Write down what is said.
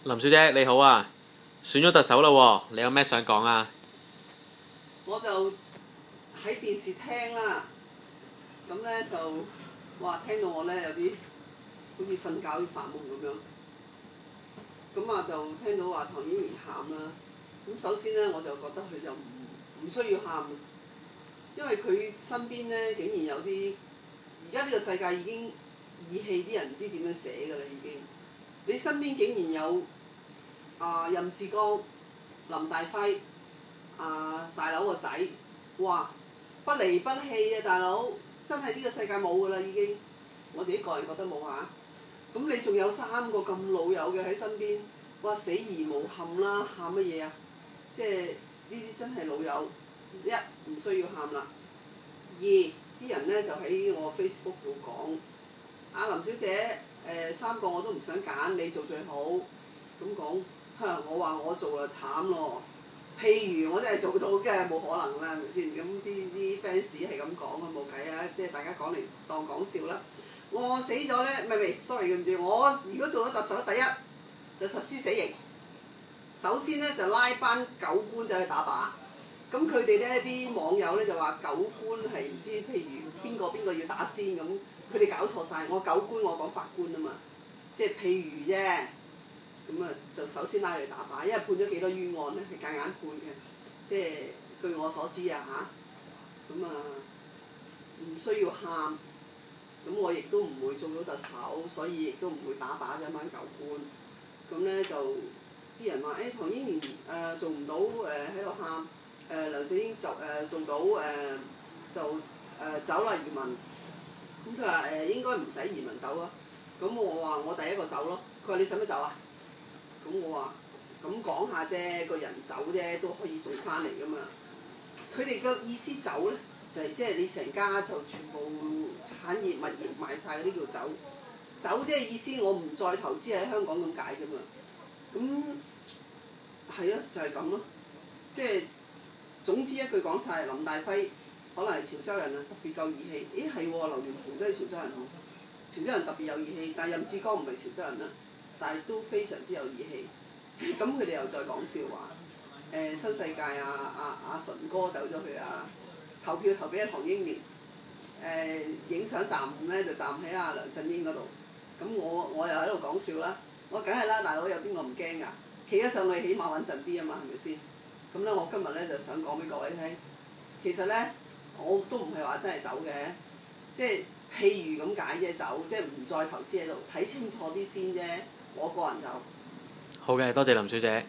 林小姐你好啊，選咗特首啦喎，你有咩想講啊？我就喺電視聽啦，咁呢就哇聽到我呢有啲好似瞓覺要發夢咁樣，咁啊就聽到話唐英年喊啦。咁首先呢，我就覺得佢就唔需要喊，因為佢身邊呢竟然有啲而家呢個世界已經義氣啲人唔知點樣寫㗎啦已經。你身邊竟然有任志剛、林大輝。大佬個仔，哇！不離不棄啊，大佬！真係呢個世界冇㗎啦，已經。我自己個人覺得冇嚇。咁你仲有3個咁老友嘅喺身邊，哇！死而無憾啦，喊乜嘢啊？即係呢啲真係老友，一唔需要喊啦。二啲人呢就喺我 Facebook 度講，林小姐3個我都唔想揀，你做最好。咁講，我話我做就慘咯。譬如我真係做到嘅，冇可能啦，係咪先？咁啲 fans 係咁講啊，冇計啊！即係大家講嚟當講笑啦。我死咗呢，唔係 sorry 對唔住，我如果做咗特首，第一就實施死刑。首先呢，就拉班狗官走去打靶。咁佢哋呢啲網友呢，就話狗官係唔知譬如邊個要打先咁，佢哋搞錯晒。我狗官我講法官啊嘛，即係譬如啫。咁啊，就首先拉佢打靶，因為判咗幾多冤案呢？係夾硬判嘅，即係據我所知啊嚇。咁唔需要喊，咁我亦都唔會做到特首，所以亦都唔會打靶咗班狗官。咁呢，就啲人話唐英年做唔到喺度喊，梁振英就做到就走啦移民。咁佢話應該唔使移民走啊。咁我話我第一個走咯。佢話你使乜走啊？咁我話咁講下啫，個人走啫都可以仲翻嚟噶嘛。佢哋嘅意思走呢，就係即係你成家就全部產業物業賣晒嗰啲叫走。走即係意思我唔再投資喺香港咁解啫嘛。咁係啊，就係咁咯。即係總之一句講晒，林大輝可能係潮州人啊，特別夠義氣。係喎，劉鑾雄都係潮州人喎。潮州人特別有義氣，但係任志剛唔係潮州人啦。但係都非常之有義氣，咁佢哋又再講笑話，新世界阿純哥走咗去投票投俾唐英年，影相站呢就站喺梁振英嗰度，咁我又喺度講笑啦，我梗係啦，大佬有邊個唔驚㗎？企咗上去起碼穩陣啲啊嘛，係咪先？咁呢，我今日呢就想講俾各位聽，其實呢，我都唔係話真係走嘅，即係譬如咁解啫走，即係唔再投資喺度，睇清楚啲先啫。我個人就好嘅，多謝林小姐。